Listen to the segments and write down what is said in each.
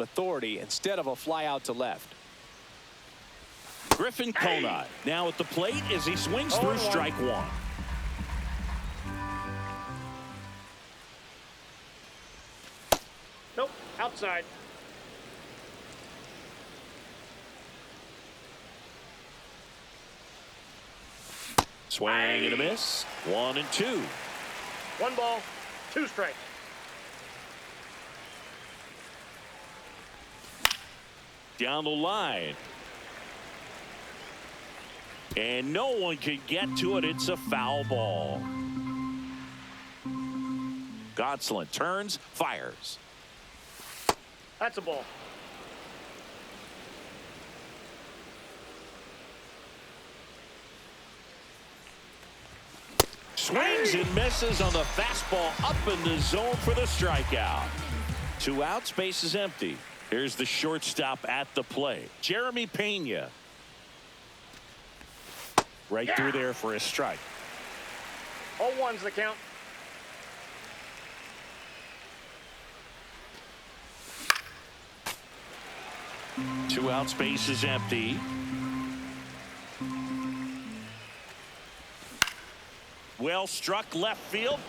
authority instead of a fly out to left. Griffin Conine now at the plate as he swings through strike one. Nope, outside. Swing and a miss. 1-2. 1 ball, 2 strikes. Down the line. And no one can get to it. It's a foul ball. Gonsolin turns, fires. That's a ball. Swings and misses on the fastball up in the zone for the strikeout. 2 outs, base is empty. Here's the shortstop at the plate, Jeremy Pena. Right through there for a strike. 0-1's the count. Two outs, base is empty. Well struck left field.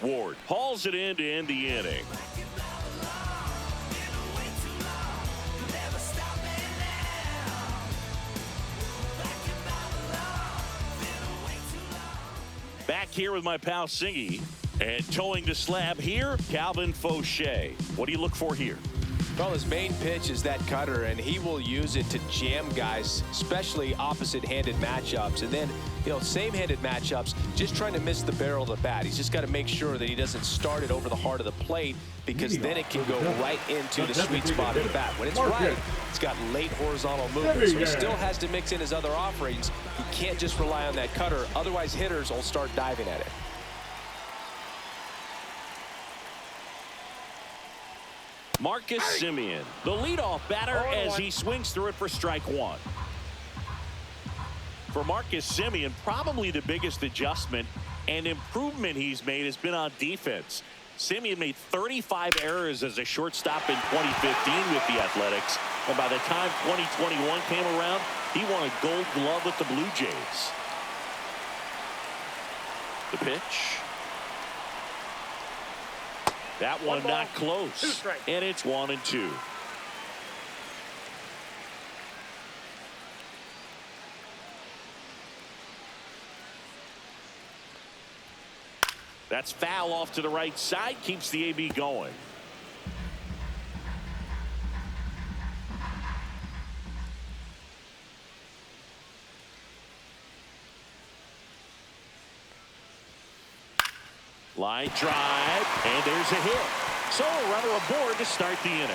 Ward hauls it in to end the inning. Back here with my pal Singy, and towing the slab here, Calvin Fauché. What do you look for here? Well, his main pitch is that cutter, and he will use it to jam guys, especially opposite-handed matchups. And then, you know, same-handed matchups, just trying to miss the barrel of the bat. He's just got to make sure that he doesn't start it over the heart of the plate, because then it can go right into the sweet spot of the bat. When it's right, it's got late horizontal movement, so he still has to mix in his other offerings. He can't just rely on that cutter, otherwise hitters will start diving at it. Marcus Semien, the leadoff batter, as he swings through it for strike one. For Marcus Semien, probably the biggest adjustment and improvement he's made has been on defense. Semien made 35 errors as a shortstop in 2015 with the Athletics, and by the time 2021 came around, he won a Gold Glove with the Blue Jays. The pitch. That one not close, and it's 1-2. That's foul off to the right side, keeps the AB going. Line drive, and there's a hit. So a runner aboard to start the inning.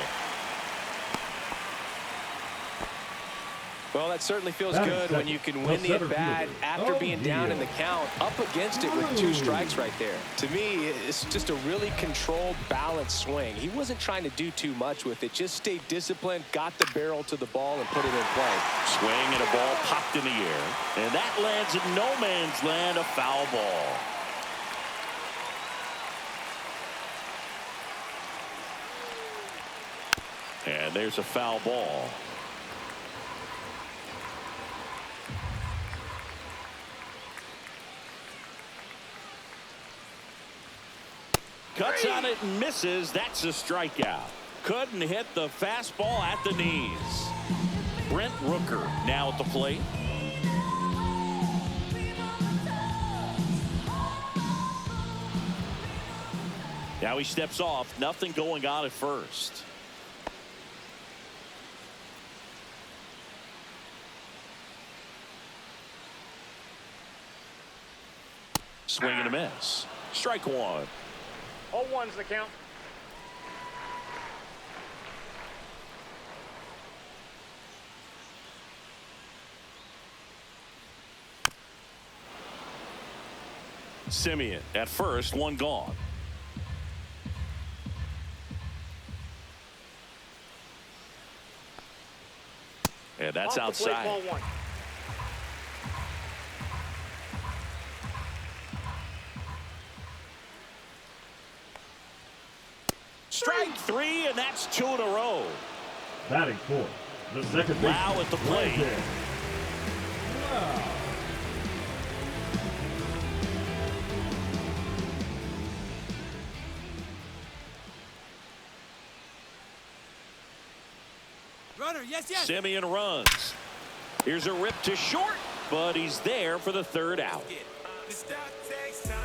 Well, that certainly feels good when you can win the at-bat after being down in the count, up against it with 2 strikes right there. To me, it's just a really controlled, balanced swing. He wasn't trying to do too much with it. Just stayed disciplined, got the barrel to the ball, and put it in play. Swing and a ball popped in the air. And that lands in no man's land, a foul ball. And there's a foul ball. Cuts on it and misses. That's a strikeout. Couldn't hit the fastball at the knees. Brent Rooker now at the plate. Now he steps off. Nothing going on at first. Swing and a miss. Strike one. 0-1's the count. Semien at first, one gone. And that's outside. Ball 1. Strike three, and that's two in a row. Batting fourth, the second baseman. Wow at the plate. Wow. Runner, yes, yes. Simeon runs. Here's a rip to short, but he's there for the third out. The stuff takes time.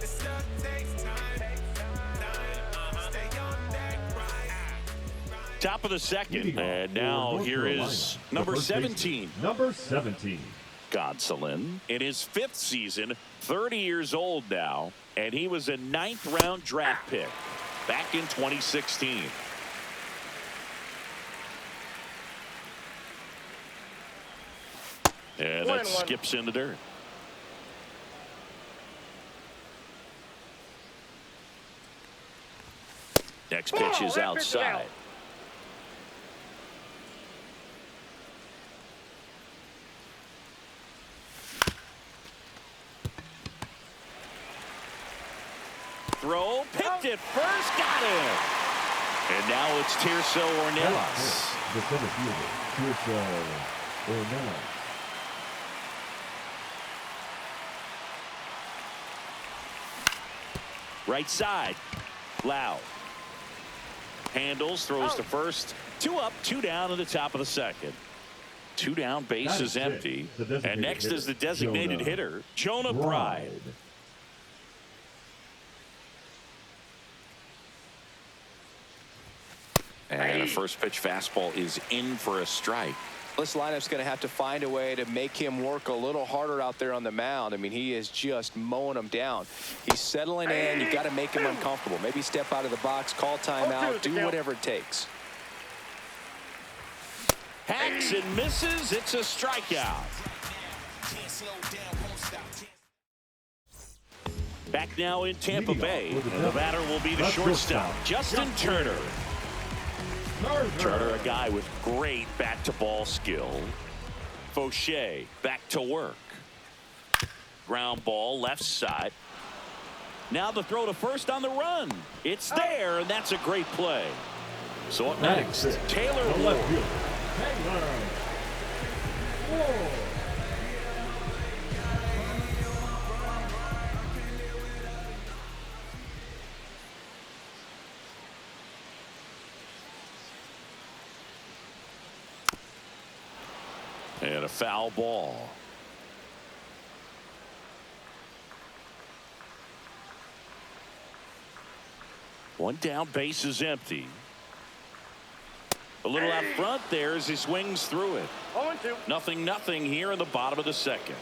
The stuff takes time. Stay on that grind. Top of the second, and now here is number 17. Number 17. Gonsolin in his fifth season, 30 years old now, and he was a 9th-round draft pick back in 2016. And that skips in the dirt. Next pitch is outside. Throw, picked it first, got him. And now it's Tirso Ornelas. The center fielder, Tirso Ornelas. Right side, Lau. Handles, throws to first. 2 up, 2 down in the top of the second. 2 down, base is empty. And next is the designated hitter, Jonah Bride. And a first pitch fastball is in for a strike. This lineup's going to have to find a way to make him work a little harder out there on the mound. I mean, he is just mowing them down. He's settling in. You got to make him uncomfortable. Maybe step out of the box, call timeout, do whatever it takes. Hacks and misses. It's a strikeout. Back now in Tampa Bay, and the batter will be the shortstop, Justin Turner. Turner, a guy with great bat-to-ball skill. Fauché back to work. Ground ball left side. Now the throw to first on the run. It's there, and that's a great play. So up next, Taylor Ward. And a foul ball. One down, base is empty. A little out front there as he swings through it. 0-2. Nothing here in the bottom of the second.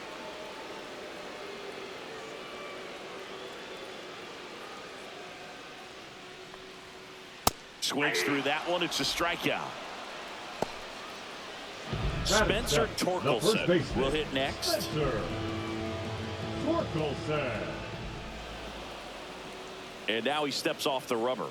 Swings through that one. It's a strikeout. Spencer Torkelson will hit next. Torkelson. And now he steps off the rubber.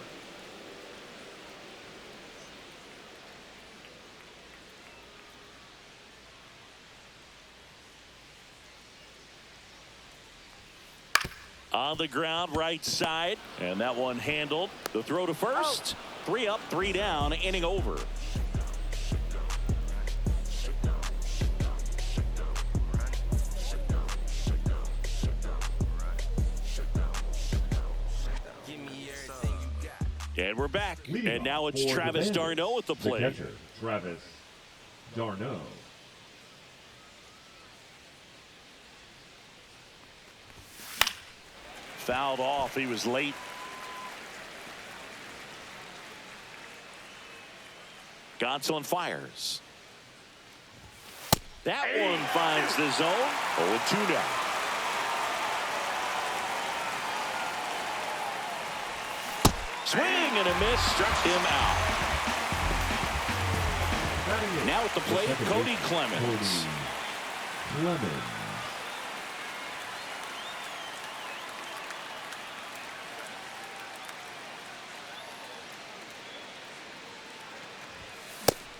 On the ground, right side, and that one handled. The throw to first. 3 up, 3 down, inning over. And we're back. And now it's Travis d'Arnaud at the plate. The catcher, Travis d'Arnaud. Fouled off. He was late. Gonsolin fires. That one finds the zone. 0-2 now. Swing and a miss, struck him out. Now at the plate, Cody Clemens.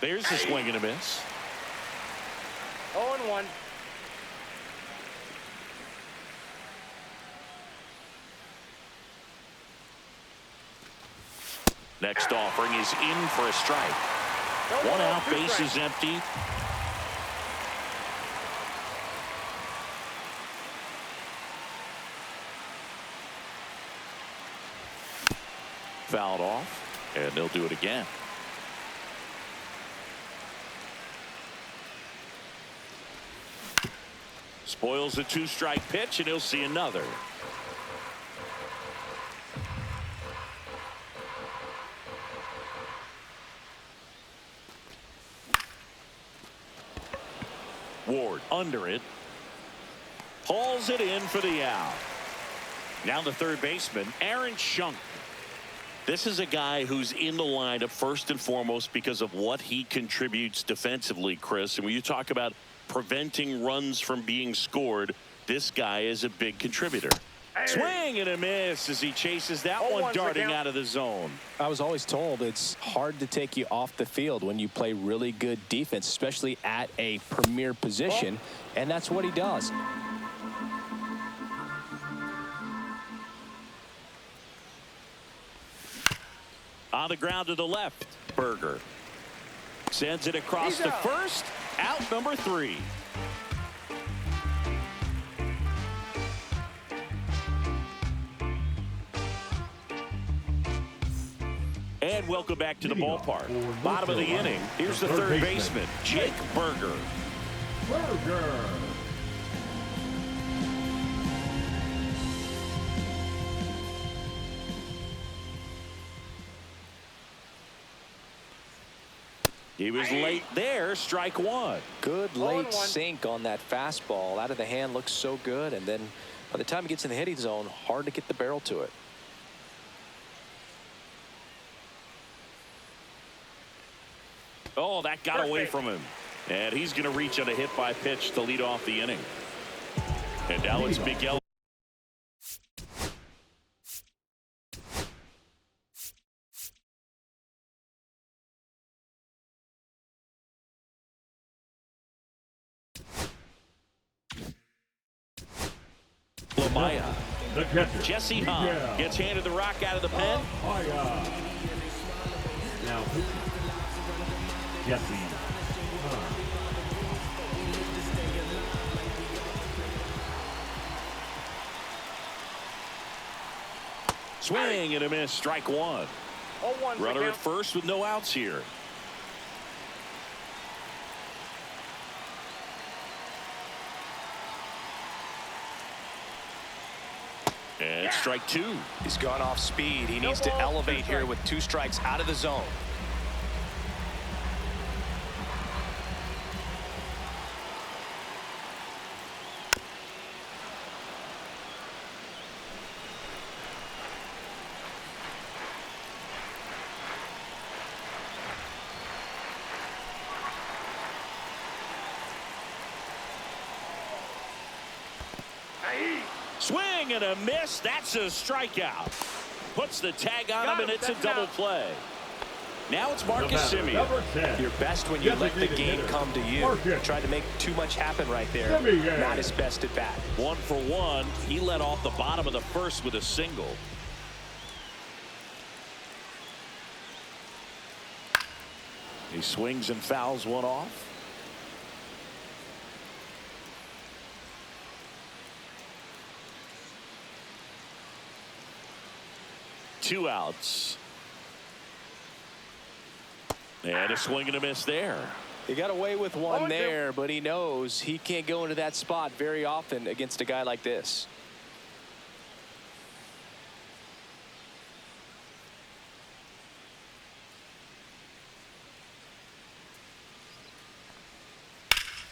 There's the swing and a miss. 0-1. Next offering is in for a strike. No One ball, out, 2 base strikes. is empty. Fouled off, and they'll do it again. Spoils a 2-strike pitch, and he'll see another. Ward under it. Hauls it in for the out. Now the third baseman, Aaron Schunk. This is a guy who's in the lineup first and foremost because of what he contributes defensively, Chris. And when you talk about preventing runs from being scored, this guy is a big contributor. Swing and a miss as he chases that one darting out of the zone. I was always told it's hard to take you off the field when you play really good defense, especially at a premier position, and that's what he does. On the ground to the left, Berger sends it across the first. Out number 3. And welcome back to the ballpark. Bottom of the inning. Here's the third baseman, Jake Berger. He was late there, strike 1. Good late sink on that fastball. Out of the hand, looks so good, and then by the time he gets in the hitting zone, hard to get the barrel to it. Oh, that got away from him. And he's going to reach on a hit by pitch to lead off the inning. And now it's Miguel. Lamaya. Jesse Hahn gets handed the rock out of the pen. Now, Jesse Swing and a miss, strike 1. 0-1's the Runner at count. first with no outs here. And strike 2. He's gone off speed. He needs to elevate here with 2 strikes out of the zone. Swing and a miss. That's a strikeout. Puts the tag on him, and it's a double play. Now it's Marcus Semien. You're best when you let the game come to you. Tried to make too much happen right there. Not his best at bat. 1 for 1. He led off the bottom of the first with a single. He swings and fouls one off. Two outs. And a swing and a miss there. He got away with one there, but he knows he can't go into that spot very often against a guy like this.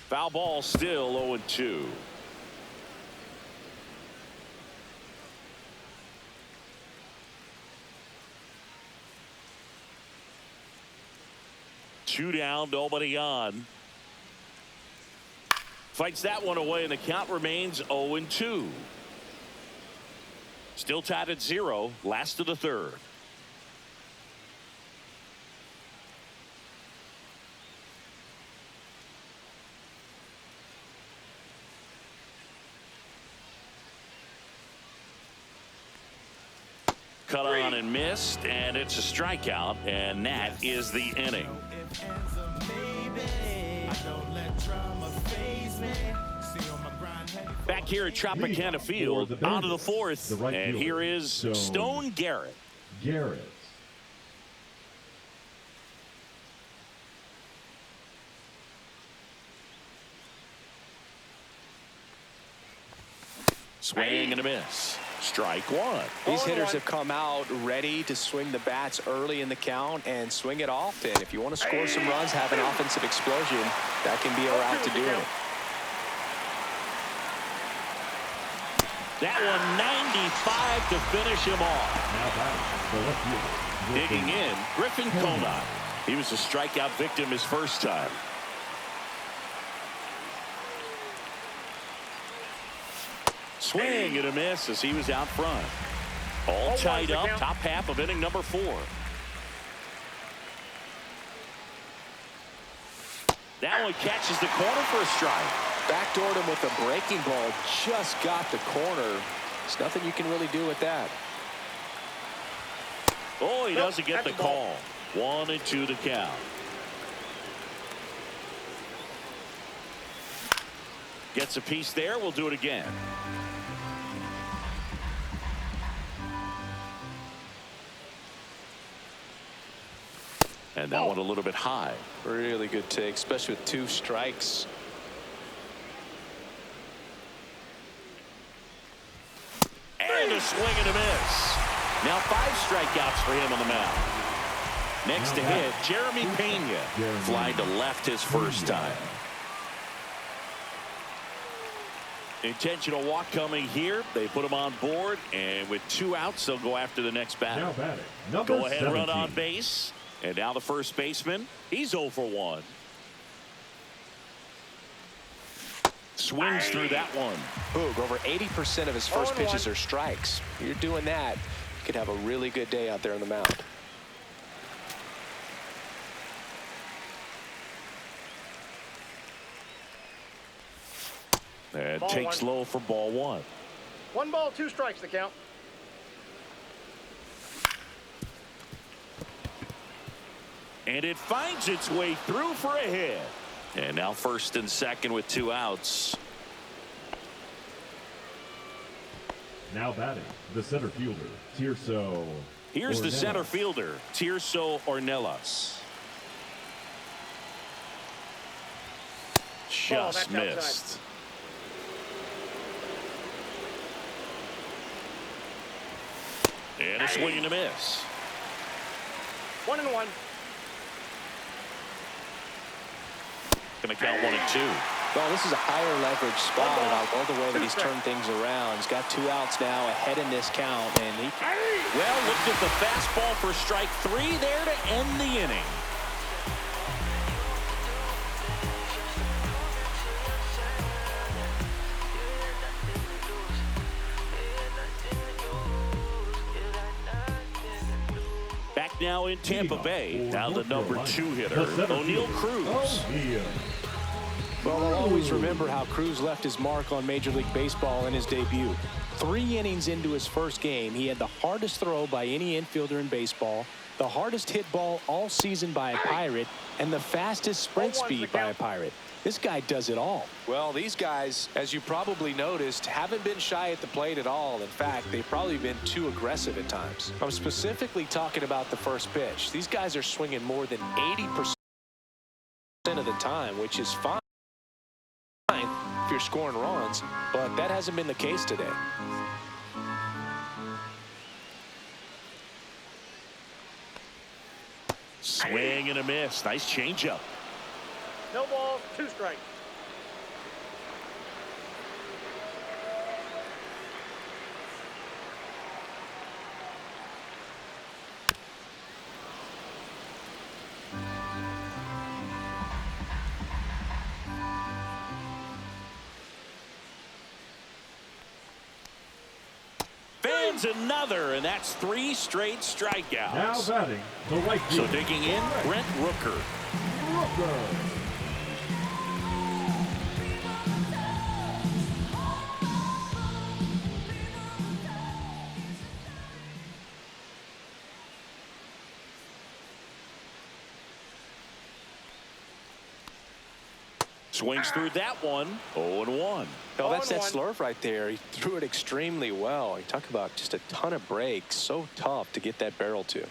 Foul ball, still 0-2. Two down, nobody on. Fights that one away, and the count remains 0-2. Still tied at 0, last of the third. Cut on and missed, and it's a strikeout, and that is the inning. Back here at Tropicana Field, on to the fourth, and here is Stone Garrett. Swing and a miss. Strike one. These hitters have come out ready to swing the bats early in the count and swing it often. If you want to score some runs, have an offensive explosion, that can be a route to do it. That one 95 to finish him off. Digging in, Griffin Conine. He was a strikeout victim his first time. Swing and a miss as he was out front. All tied up, top half of inning number 4. That one catches the corner for a strike. Backdoored him with a breaking ball, just got the corner. There's nothing you can really do with that. Oh, he doesn't get the call. 1-2 to count. Gets a piece there. We'll do it again. And that one a little bit high. Really good take, especially with 2 strikes. And a swing and a miss. Now 5 strikeouts for him on the mound. Next to hit, Jeremy Pena. Flying to left his first time. Intentional walk coming here. They put him on board, and with 2 outs, they'll go after the next batter. Go ahead, 17. Run on base. And now the first baseman, he's 0 for 1. Swings through that one. Boog, over 80% of his first pitches are strikes. You're doing that, you could have a really good day out there on the mound. And takes low for ball 1. 1 ball, 2 strikes the count. And it finds its way through for a hit. And now first and second with 2 outs. Now batting, the center fielder, Tirso. Here's the center fielder, Tirso Ornelas. Just missed. And a swing and a miss. 1-1. Going to count 1-2. Well, this is a higher leverage spot, and I love the way that he's turned things around. He's got 2 outs now ahead in this count, and he can... Well, looked at the fastball for strike 3 there to end the inning. Back now in Tampa Bay. Now the number 2 hitter, O'Neal Cruz. Well, I'll always remember how Cruz left his mark on Major League Baseball in his debut. 3 innings into his first game, he had the hardest throw by any infielder in baseball, the hardest hit ball all season by a Pirate, and the fastest sprint speed by a Pirate. This guy does it all. Well, these guys, as you probably noticed, haven't been shy at the plate at all. In fact, they've probably been too aggressive at times. I'm specifically talking about the first pitch. These guys are swinging more than 80% of the time, which is fine if you're scoring runs, but that hasn't been the case today. Swing and a miss. Nice changeup. No balls, 2 strikes. Fans another, and that's 3 straight strikeouts. Now batting, the right So fielder. digging in, Brent Rooker. Swings through that one. 0-1. Oh, that's that 0-1. slurve right there. He threw it extremely well. You talk about just a ton of breaks. So tough to get that barrel to.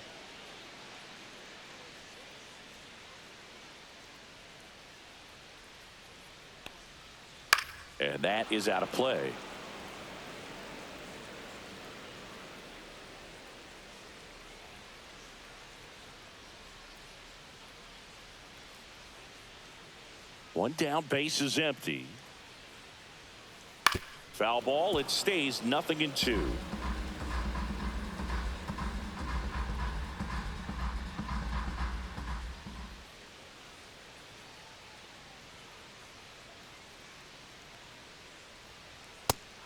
And that is out of play. One down, base is empty. Foul ball, it stays 0-2.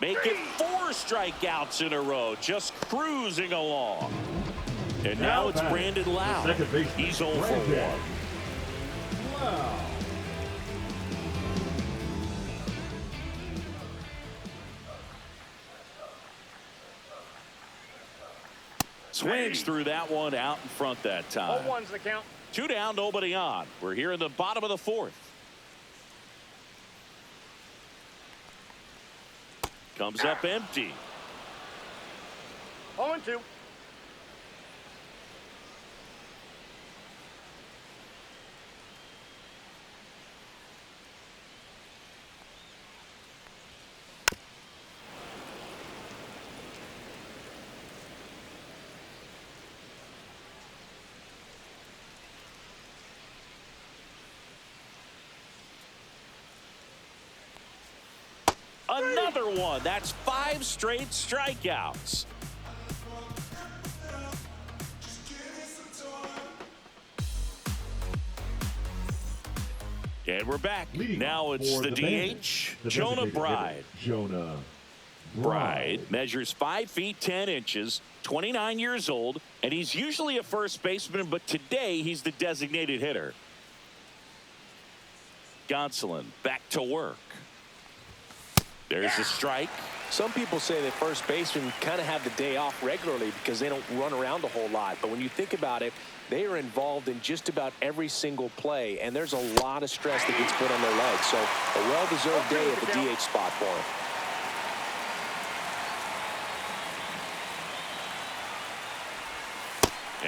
Make it 4 strikeouts in a row, just cruising along. And now it's Brandon Lau. He's 0 for 1. Wow. Swings through that one, out in front that time. 0-1's the count. 2 down, nobody on. We're here in the bottom of the 4th. Comes up empty. 0-2. Another one. That's 5 straight strikeouts. And we're back. Leading Now it's for the Bandits, DH, the Jonah designated Bride. hitter, Jonah Bride measures 5 feet 10 inches, 29 years old, and he's usually a first baseman, but today he's the designated hitter. Gonsolin back to work. There's a strike. Some people say that first basemen kind of have the day off regularly because they don't run around a whole lot. But when you think about it, they are involved in just about every single play, and there's a lot of stress that gets put on their legs. So a well-deserved day at the DH spot for him.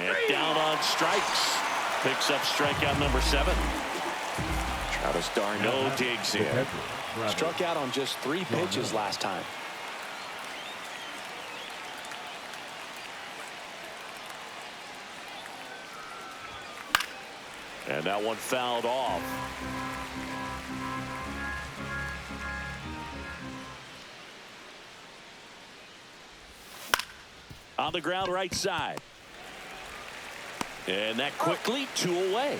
And down on strikes. Picks up strikeout number 7. Travis d'Arnaud digs in. Struck out on just 3 pitches last time. And that one fouled off. On the ground right side. And that quickly 2 away.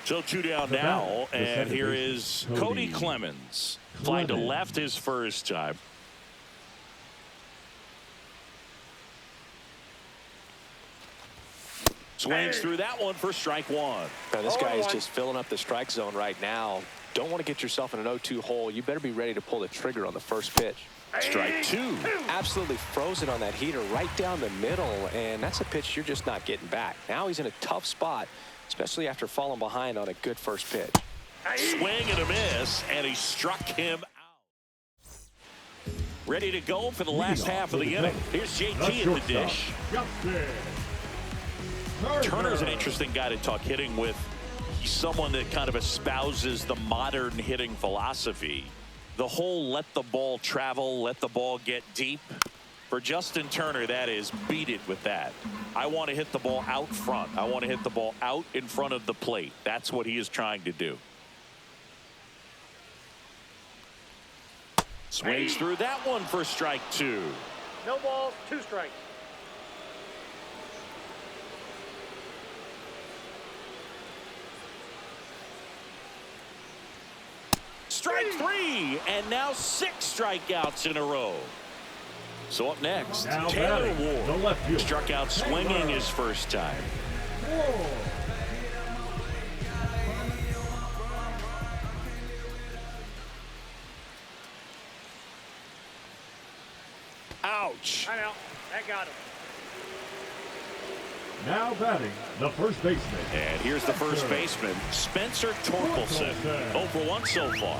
So 2 down now, and here is Cody Clemens. Flying to left his first time. Swings through that one for strike 1. Now, this guy is just filling up the strike zone right now. Don't want to get yourself in an 0-2 hole. You better be ready to pull the trigger on the first pitch. Strike 2. Absolutely frozen on that heater right down the middle, and that's a pitch you're just not getting back. Now he's in a tough spot, especially after falling behind on a good first pitch. Swing and a miss, and he struck him out. Ready to go for the last half of the inning. Here's JT at the dish. Turner's an interesting guy to talk hitting with. He's someone that kind of espouses the modern hitting philosophy. The whole let the ball travel, let the ball get deep. For Justin Turner, that is beat it with that. I want to hit the ball out front. I want to hit the ball out in front of the plate. That's what he is trying to do. Swings through that one for strike 2. No balls, 2 strikes. Strike 3, and now 6 strikeouts in a row. So up next, Now Taylor batting, the Ward left fielder, struck out swinging his first time. Ouch. I know. That got him. Now batting, the first baseman. And here's the first baseman, Spencer Torkelson. 0 for 1 so far.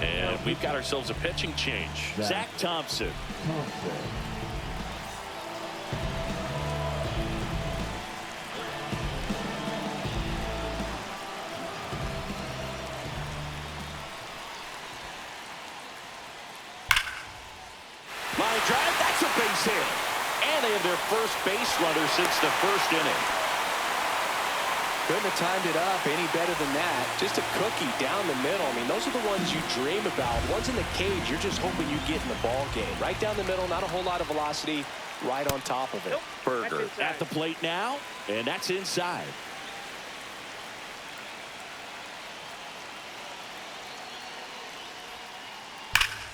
And we've got ourselves a pitching change. Zach Thompson. Line drive, that's a base hit. And they have their first base runner since the first inning. Couldn't have timed it up any better than that. Just a cookie down the middle. I mean, those are the ones you dream about. Ones in the cage, you're just hoping you get in the ball game. Right down the middle, not a whole lot of velocity, right on top of it. Nope. Berger at the plate now, and that's inside.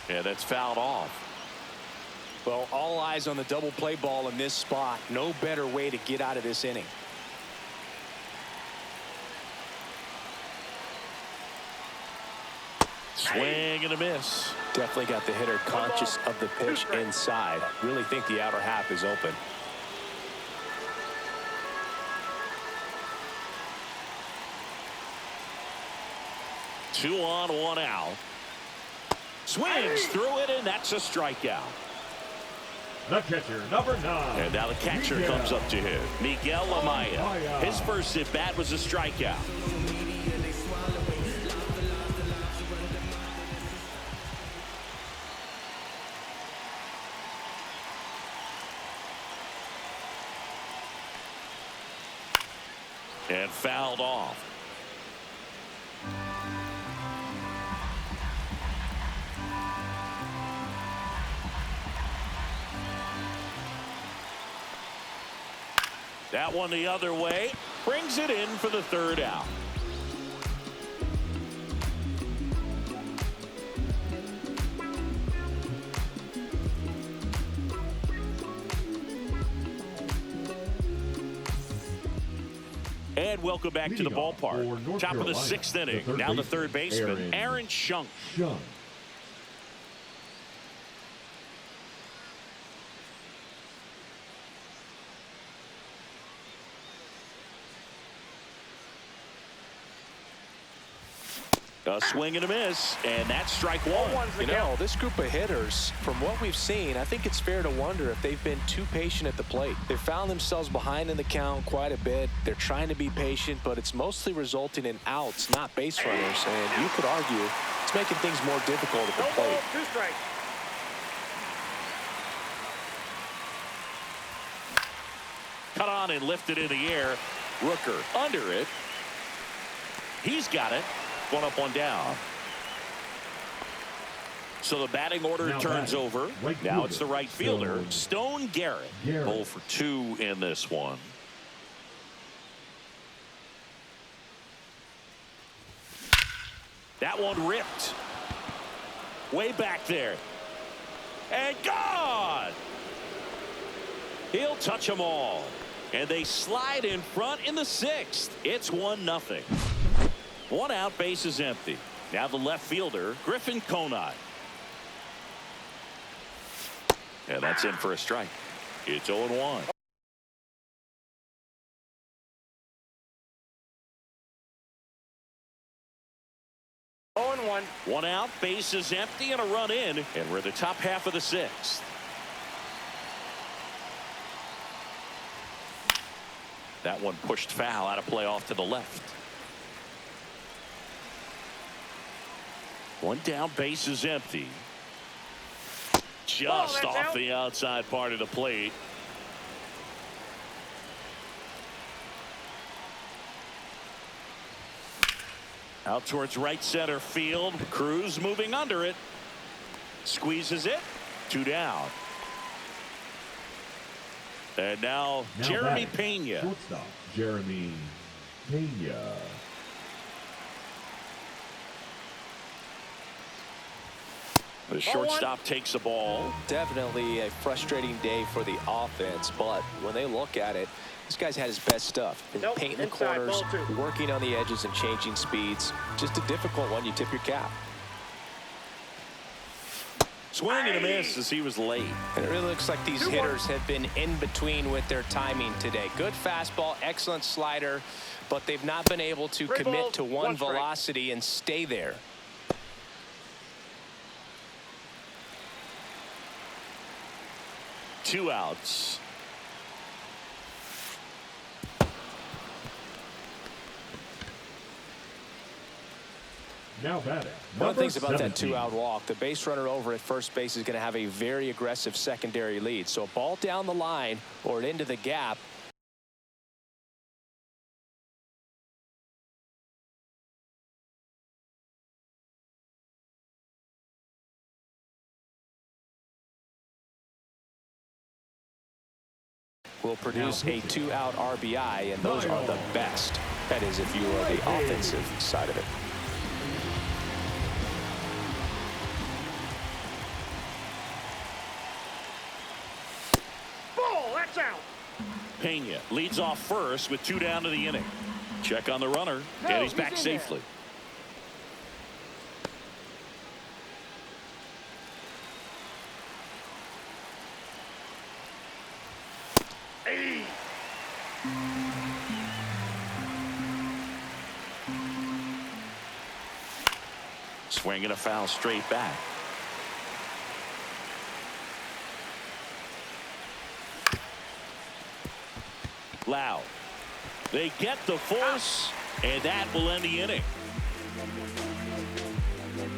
Yeah, that's fouled off. Well, all eyes on the double play ball in this spot. No better way to get out of this inning. Swing and a miss. Definitely got the hitter conscious of the pitch inside. Really think the outer half is open. Two on, one out. Swings through it, and that's a strikeout. The catcher, number 9. And now the catcher comes up to him, Miguel Amaya. His first at bat was a strikeout. And fouled off. That one the other way, brings it in for the third out. And welcome back to the ballpark. Top of the 6th inning. Now the third baseman, Aaron Schunk. A swing and a miss, and that's strike one. You know, this group of hitters, from what we've seen, I think it's fair to wonder if they've been too patient at the plate. They've found themselves behind in the count quite a bit. They're trying to be patient, but it's mostly resulting in outs, not base runners. And you could argue it's making things more difficult at the plate. 2 strikes. Cut on and lifted in the air. Rooker under it. He's got it. One up, one down. So the batting order turns over. Now it's the right fielder, Stone Garrett. 0 for 2 in this one. That one ripped. Way back there. And gone! He'll touch them all. And they slide in front in the 6th. It's 1-0. 1 out, base is empty. Now the left fielder, Griffin Conine. And that's in for a strike. It's 0-1. One out, base is empty, and a run in. And we're in the top half of the 6th. That one pushed foul out of play off to the left. One down, base is empty. Just off the outside part of the plate. Out towards right center field. Cruz moving under it. Squeezes it. 2 down. And now Jeremy Pena. Shortstop, Jeremy Pena. The shortstop takes the ball. Definitely a frustrating day for the offense, but when they look at it, This guy's had his best stuff. Been Nope, painting the inside, corners, ball 2. working on the edges and changing speeds. Just a difficult one. You tip your cap. Swing and a miss as he was late. And it really looks like these hitters have been in between with their timing today. Good fastball, excellent slider, but they've not been able to 3 commit balls, to one 1 strike. velocity and stay there. Two outs. Now batting. One of the things about that 17. 2-out walk, the base runner over at first base is going to have a very aggressive secondary lead. So a ball down the line or into the gap. Will produce a 2-out RBI, and those are the best. That is, if you are the offensive side of it. Ball, that's out. Pena leads off first with 2 down to the inning. Check on the runner, and he's back safely. Hey. Swing and a foul straight back. Loud. They get the force, and that will end the inning.